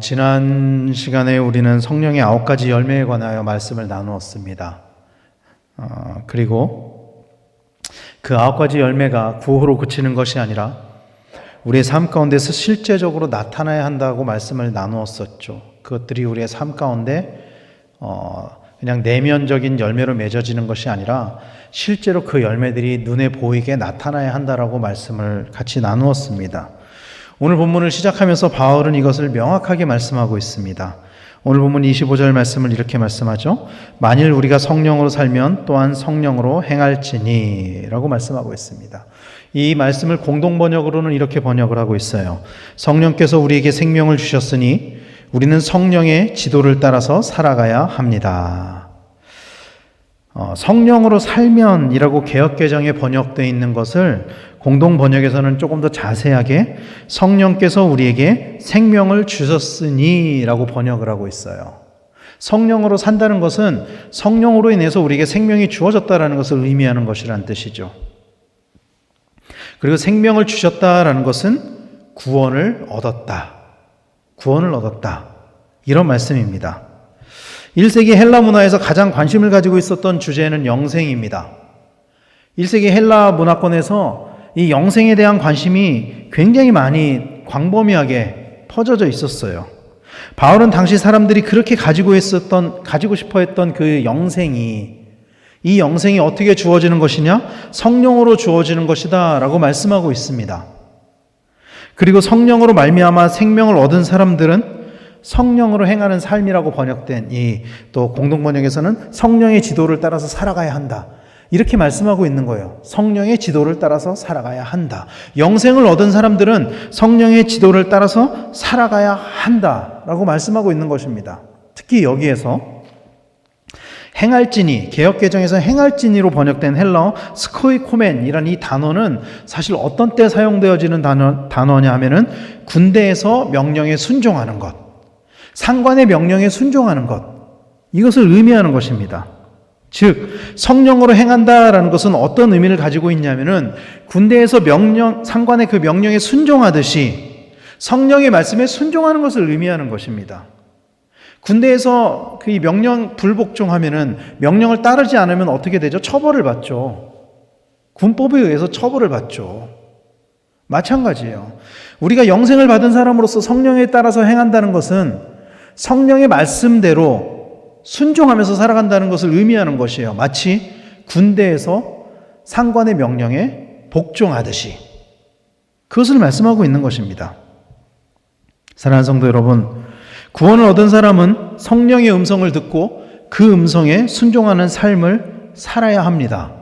지난 시간에 우리는 성령의 9가지 열매에 관하여 말씀을 나누었습니다. 그리고 그 9가지 열매가 구호로 그치는 것이 아니라 우리의 삶 가운데서 실제적으로 나타나야 한다고 말씀을 나누었었죠. 그것들이 우리의 삶 가운데 그냥 내면적인 열매로 맺어지는 것이 아니라 실제로 그 열매들이 눈에 보이게 나타나야 한다라고 말씀을 같이 나누었습니다. 오늘 본문을 시작하면서 바울은 이것을 명확하게 말씀하고 있습니다. 오늘 본문 25절 말씀을 이렇게 말씀하죠. 만일 우리가 성령으로 살면 또한 성령으로 행할지니 라고 말씀하고 있습니다. 이 말씀을 공동 번역으로는 이렇게 번역을 하고 있어요. 성령께서 우리에게 생명을 주셨으니 우리는 성령의 지도를 따라서 살아가야 합니다. 성령으로 살면이라고 개역개정에 번역되어 있는 것을 공동 번역에서는 조금 더 자세하게 성령께서 우리에게 생명을 주셨으니 라고 번역을 하고 있어요. 성령으로 산다는 것은 성령으로 인해서 우리에게 생명이 주어졌다는 것을 의미하는 것이라는 뜻이죠. 그리고 생명을 주셨다라는 것은 구원을 얻었다. 이런 말씀입니다. 1세기 헬라 문화에서 가장 관심을 가지고 있었던 주제는 영생입니다. 1세기 헬라 문화권에서 이 영생에 대한 관심이 굉장히 많이 광범위하게 퍼져져 있었어요. 바울은 당시 사람들이 그렇게 가지고 싶어 했던 그 영생이, 이 영생이 어떻게 주어지는 것이냐? 성령으로 주어지는 것이다 라고 말씀하고 있습니다. 그리고 성령으로 말미암아 생명을 얻은 사람들은 성령으로 행하는 삶이라고 번역된 이 또 공동 번역에서는 성령의 지도를 따라서 살아가야 한다. 이렇게 말씀하고 있는 거예요. 성령의 지도를 따라서 살아가야 한다. 영생을 얻은 사람들은 성령의 지도를 따라서 살아가야 한다라고 말씀하고 있는 것입니다. 특히 여기에서 행할지니, 개역개정에서 행할지니로 번역된 헬라어 스코이코멘이라는 이 단어는 사실 어떤 때 사용되어지는 단어냐 하면은 군대에서 명령에 순종하는 것, 상관의 명령에 순종하는 것, 이것을 의미하는 것입니다. 즉 성령으로 행한다라는 것은 어떤 의미를 가지고 있냐면은 군대에서 상관의 그 명령에 순종하듯이 성령의 말씀에 순종하는 것을 의미하는 것입니다. 군대에서 그 명령 불복종하면은 명령을 따르지 않으면 어떻게 되죠? 처벌을 받죠. 군법에 의해서 처벌을 받죠. 마찬가지예요. 우리가 영생을 받은 사람으로서 성령에 따라서 행한다는 것은 성령의 말씀대로 순종하면서 살아간다는 것을 의미하는 것이에요. 마치 군대에서 상관의 명령에 복종하듯이 그것을 말씀하고 있는 것입니다. 사랑하는 성도 여러분, 구원을 얻은 사람은 성령의 음성을 듣고 그 음성에 순종하는 삶을 살아야 합니다.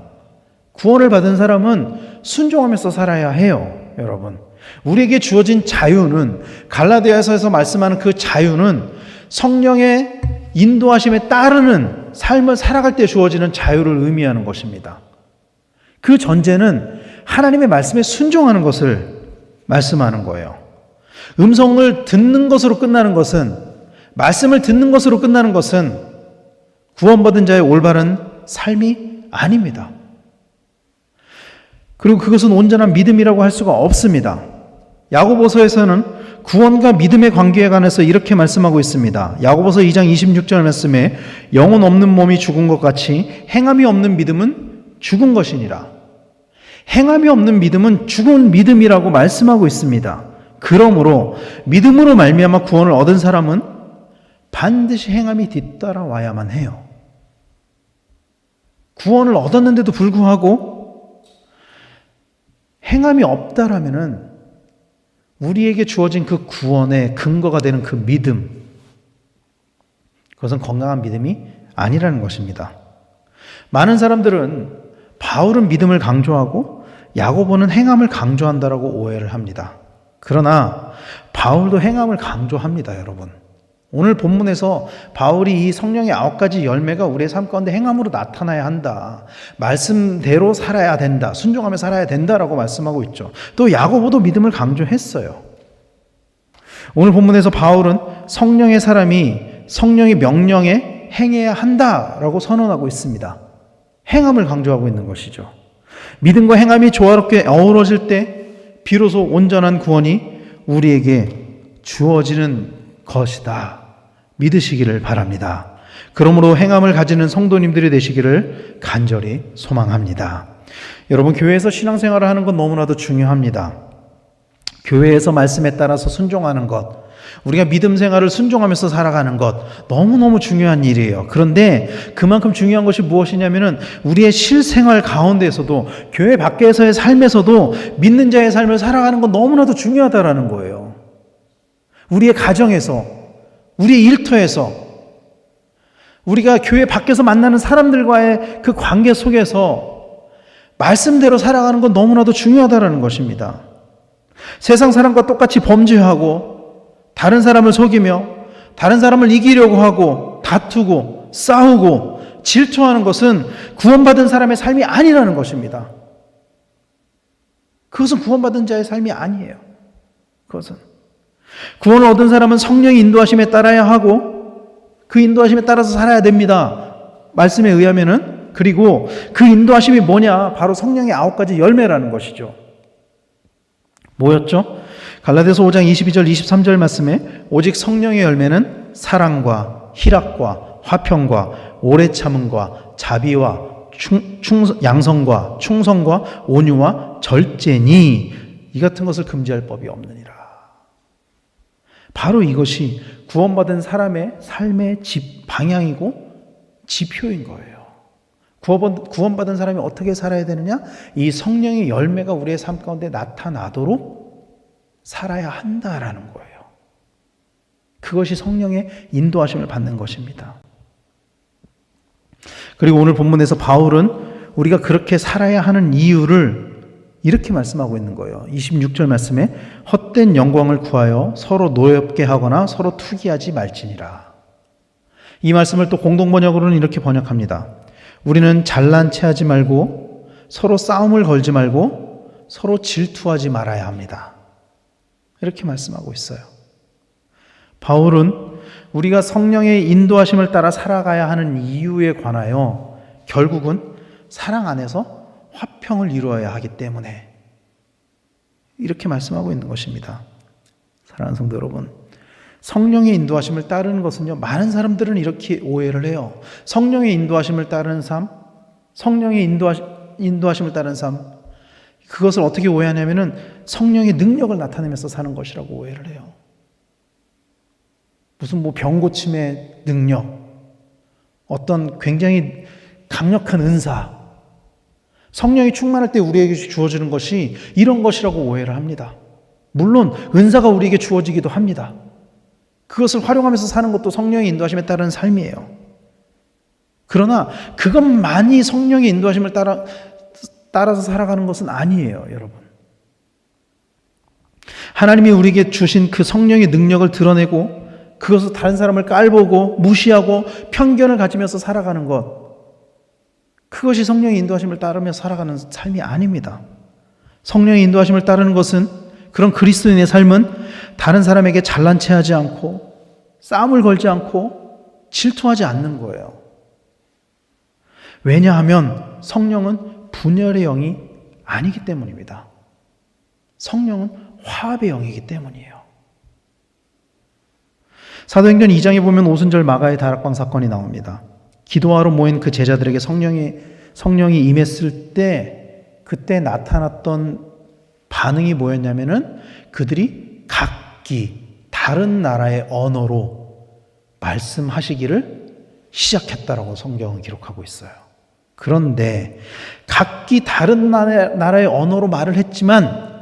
구원을 받은 사람은 순종하면서 살아야 해요. 여러분, 우리에게 주어진 자유는, 갈라디아서에서 말씀하는 그 자유는 성령의 인도하심에 따르는 삶을 살아갈 때 주어지는 자유를 의미하는 것입니다. 그 전제는 하나님의 말씀에 순종하는 것을 말씀하는 거예요. 음성을 듣는 것으로 끝나는 것은, 말씀을 듣는 것으로 끝나는 것은 구원받은 자의 올바른 삶이 아닙니다. 그리고 그것은 온전한 믿음이라고 할 수가 없습니다. 야고보서에서는 구원과 믿음의 관계에 관해서 이렇게 말씀하고 있습니다. 야고보서 2장 26절 말씀에 영혼 없는 몸이 죽은 것 같이 행함이 없는 믿음은 죽은 것이니라. 행함이 없는 믿음은 죽은 믿음이라고 말씀하고 있습니다. 그러므로 믿음으로 말미암아 구원을 얻은 사람은 반드시 행함이 뒤따라와야만 해요. 구원을 얻었는데도 불구하고 행함이 없다라면은 우리에게 주어진 그 구원의 근거가 되는 그 믿음, 그것은 건강한 믿음이 아니라는 것입니다. 많은 사람들은 바울은 믿음을 강조하고 야고보는 행함을 강조한다라고 오해를 합니다. 그러나 바울도 행함을 강조합니다, 여러분. 오늘 본문에서 바울이 이 성령의 9가지 열매가 우리의 삶 가운데 행함으로 나타나야 한다. 말씀대로 살아야 된다. 순종하며 살아야 된다라고 말씀하고 있죠. 또 야고보도 믿음을 강조했어요. 오늘 본문에서 바울은 성령의 사람이 성령의 명령에 행해야 한다라고 선언하고 있습니다. 행함을 강조하고 있는 것이죠. 믿음과 행함이 조화롭게 어우러질 때 비로소 온전한 구원이 우리에게 주어지는 것이다. 믿으시기를 바랍니다. 그러므로 행함을 가지는 성도님들이 되시기를 간절히 소망합니다. 여러분, 교회에서 신앙생활을 하는 건 너무나도 중요합니다. 교회에서 말씀에 따라서 순종하는 것, 우리가 믿음 생활을 순종하면서 살아가는 것 너무너무 중요한 일이에요. 그런데 그만큼 중요한 것이 무엇이냐면은 우리의 실생활 가운데에서도, 교회 밖에서의 삶에서도 믿는 자의 삶을 살아가는 건 너무나도 중요하다라는 거예요. 우리의 가정에서, 우리의 일터에서, 우리가 교회 밖에서 만나는 사람들과의 그 관계 속에서 말씀대로 살아가는 건 너무나도 중요하다라는 것입니다. 세상 사람과 똑같이 범죄하고 다른 사람을 속이며 다른 사람을 이기려고 하고 다투고 싸우고 질투하는 것은 구원받은 사람의 삶이 아니라는 것입니다. 그것은 구원받은 자의 삶이 아니에요. 그것은 구원을 얻은 사람은 성령의 인도하심에 따라야 하고 그 인도하심에 따라서 살아야 됩니다. 말씀에 의하면은. 그리고 그 인도하심이 뭐냐? 바로 성령의 9가지 열매라는 것이죠. 뭐였죠? 갈라디아서 5장 22절 23절 말씀에 오직 성령의 열매는 사랑과 희락과 화평과 오래 참음과 자비와 양성과 충성과 온유와 절제니 이 같은 것을 금지할 법이 없느니라. 바로 이것이 구원받은 사람의 삶의 방향이고 지표인 거예요. 구원받은 사람이 어떻게 살아야 되느냐? 이 성령의 열매가 우리의 삶 가운데 나타나도록 살아야 한다라는 거예요. 그것이 성령의 인도하심을 받는 것입니다. 그리고 오늘 본문에서 바울은 우리가 그렇게 살아야 하는 이유를 이렇게 말씀하고 있는 거예요. 26절 말씀에 헛된 영광을 구하여 서로 노엽게 하거나 서로 투기하지 말지니라. 이 말씀을 또 공동번역으로는 이렇게 번역합니다. 우리는 잘난 체하지 말고 서로 싸움을 걸지 말고 서로 질투하지 말아야 합니다. 이렇게 말씀하고 있어요. 바울은 우리가 성령의 인도하심을 따라 살아가야 하는 이유에 관하여 결국은 사랑 안에서 화평을 이루어야 하기 때문에 이렇게 말씀하고 있는 것입니다. 사랑하는 성도 여러분, 성령의 인도하심을 따르는 것은요, 많은 사람들은 이렇게 오해를 해요. 성령의 인도하심을 따르는 삶, 성령의 인도하심을 따르는 삶, 그것을 어떻게 오해하냐면은 성령의 능력을 나타내면서 사는 것이라고 오해를 해요. 무슨 병 고침의 능력, 어떤 굉장히 강력한 은사, 성령이 충만할 때 우리에게 주어지는 것이 이런 것이라고 오해를 합니다. 물론 은사가 우리에게 주어지기도 합니다. 그것을 활용하면서 사는 것도 성령의 인도하심에 따른 삶이에요. 그러나 그것만이 성령의 인도하심을 따라서 살아가는 것은 아니에요, 여러분. 하나님이 우리에게 주신 그 성령의 능력을 드러내고 그것을 다른 사람을 깔보고 무시하고 편견을 가지면서 살아가는 것, 그것이 성령의 인도하심을 따르며 살아가는 삶이 아닙니다. 성령의 인도하심을 따르는 것은, 그런 그리스도인의 삶은 다른 사람에게 잘난 체하지 않고 싸움을 걸지 않고 질투하지 않는 거예요. 왜냐하면 성령은 분열의 영이 아니기 때문입니다. 성령은 화합의 영이기 때문이에요. 사도행전 2장에 보면 오순절 마가의 다락방 사건이 나옵니다. 기도하러 모인 그 제자들에게 성령이 임했을 때 그때 나타났던 반응이 뭐였냐면은 그들이 각기 다른 나라의 언어로 말씀하시기를 시작했다라고 성경은 기록하고 있어요. 그런데 각기 다른 나라의 언어로 말을 했지만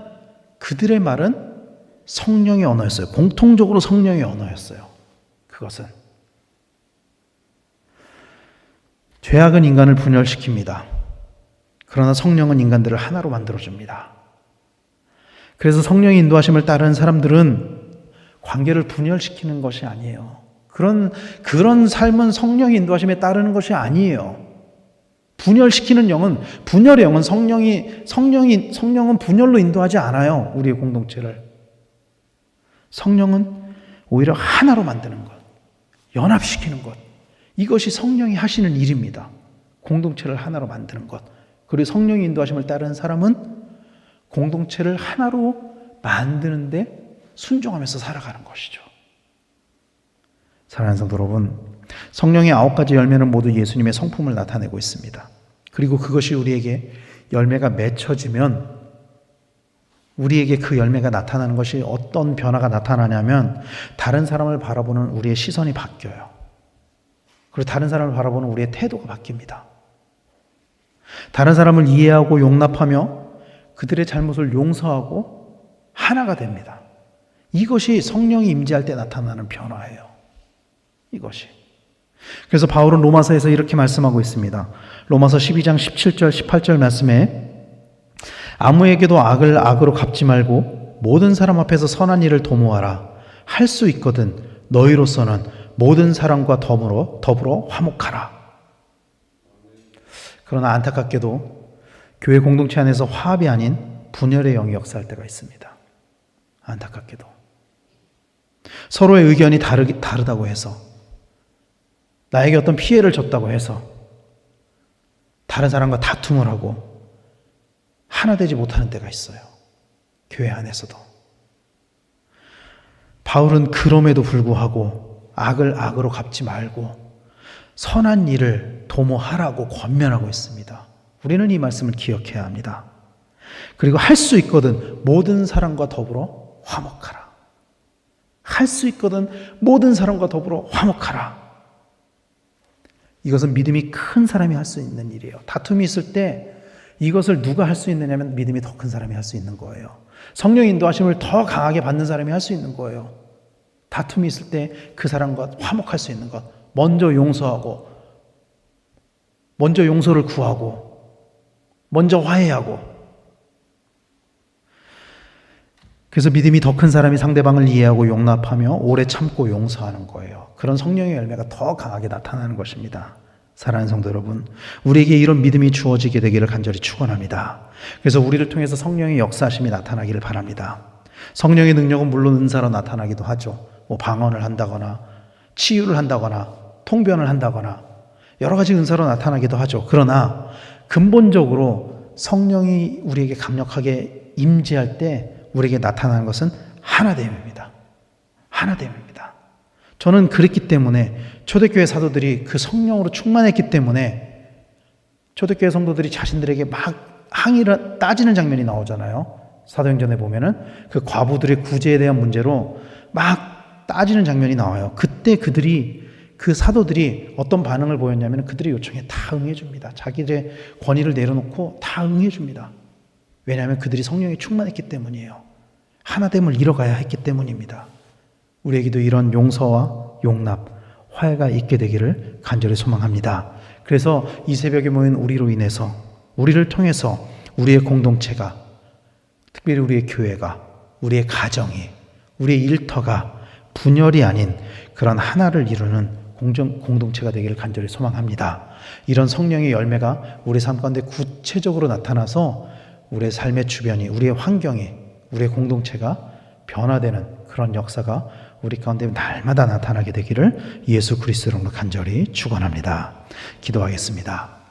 그들의 말은 성령의 언어였어요. 공통적으로 성령의 언어였어요. 그것은 죄악은 인간을 분열시킵니다. 그러나 성령은 인간들을 하나로 만들어줍니다. 그래서 성령의 인도하심을 따르는 사람들은 관계를 분열시키는 것이 아니에요. 그런 삶은 성령의 인도하심에 따르는 것이 아니에요. 분열시키는 영은, 분열의 영은 성령은 분열로 인도하지 않아요. 우리의 공동체를. 성령은 오히려 하나로 만드는 것, 연합시키는 것, 이것이 성령이 하시는 일입니다. 공동체를 하나로 만드는 것. 그리고 성령의 인도하심을 따르는 사람은 공동체를 하나로 만드는데 순종하면서 살아가는 것이죠. 사랑하는 성도 여러분, 성령의 9가지 열매는 모두 예수님의 성품을 나타내고 있습니다. 그리고 그것이 우리에게 열매가 맺혀지면 우리에게 그 열매가 나타나는 것이 어떤 변화가 나타나냐면 다른 사람을 바라보는 우리의 시선이 바뀌어요. 그리고 다른 사람을 바라보는 우리의 태도가 바뀝니다. 다른 사람을 이해하고 용납하며 그들의 잘못을 용서하고 하나가 됩니다. 이것이 성령이 임재할 때 나타나는 변화예요. 이것이. 그래서 바울은 로마서에서 이렇게 말씀하고 있습니다. 로마서 12장 17절 18절 말씀에 아무에게도 악을 악으로 갚지 말고 모든 사람 앞에서 선한 일을 도모하라. 할 수 있거든 너희로서는 모든 사람과 더불어 화목하라. 그러나 안타깝게도 교회 공동체 안에서 화합이 아닌 분열의 영이 역사할 때가 있습니다. 안타깝게도 서로의 의견이 다르다고 해서, 나에게 어떤 피해를 줬다고 해서 다른 사람과 다툼을 하고 하나 되지 못하는 때가 있어요. 교회 안에서도. 바울은 그럼에도 불구하고 악을 악으로 갚지 말고 선한 일을 도모하라고 권면하고 있습니다. 우리는 이 말씀을 기억해야 합니다. 그리고 할 수 있거든 모든 사람과 더불어 화목하라. 할 수 있거든 모든 사람과 더불어 화목하라. 이것은 믿음이 큰 사람이 할 수 있는 일이에요. 다툼이 있을 때 이것을 누가 할 수 있느냐면 믿음이 더 큰 사람이 할 수 있는 거예요. 성령 인도하심을 더 강하게 받는 사람이 할 수 있는 거예요. 다툼이 있을 때 그 사람과 화목할 수 있는 것, 먼저 용서하고, 먼저 용서를 구하고, 먼저 화해하고. 그래서 믿음이 더 큰 사람이 상대방을 이해하고 용납하며 오래 참고 용서하는 거예요. 그런 성령의 열매가 더 강하게 나타나는 것입니다. 사랑하는 성도 여러분, 우리에게 이런 믿음이 주어지게 되기를 간절히 축원합니다. 그래서 우리를 통해서 성령의 역사하심이 나타나기를 바랍니다. 성령의 능력은 물론 은사로 나타나기도 하죠. 뭐 방언을 한다거나 치유를 한다거나 통변을 한다거나 여러 가지 은사로 나타나기도 하죠. 그러나 근본적으로 성령이 우리에게 강력하게 임재할 때 우리에게 나타나는 것은 하나됨입니다. 하나됨입니다. 저는 그랬기 때문에 초대교회 사도들이 그 성령으로 충만했기 때문에 초대교회 성도들이 자신들에게 막 항의를 따지는 장면이 나오잖아요. 사도행전에 보면은 그 과부들의 구제에 대한 문제로 막 따지는 장면이 나와요. 그때 그 사도들이 어떤 반응을 보였냐면 그들의 요청에 다 응해줍니다. 자기들의 권위를 내려놓고 다 응해줍니다. 왜냐하면 그들이 성령에 충만했기 때문이에요. 하나됨을 이뤄가야 했기 때문입니다. 우리에게도 이런 용서와 용납, 화해가 있게 되기를 간절히 소망합니다. 그래서 이 새벽에 모인 우리로 인해서, 우리를 통해서 우리의 공동체가, 특별히 우리의 교회가, 우리의 가정이, 우리의 일터가 분열이 아닌 그런 하나를 이루는 공동체가 되기를 간절히 소망합니다. 이런 성령의 열매가 우리 삶 가운데 구체적으로 나타나서 우리의 삶의 주변이, 우리의 환경이, 우리의 공동체가 변화되는 그런 역사가 우리 가운데 날마다 나타나게 되기를 예수 그리스도로 간절히 축원합니다. 기도하겠습니다.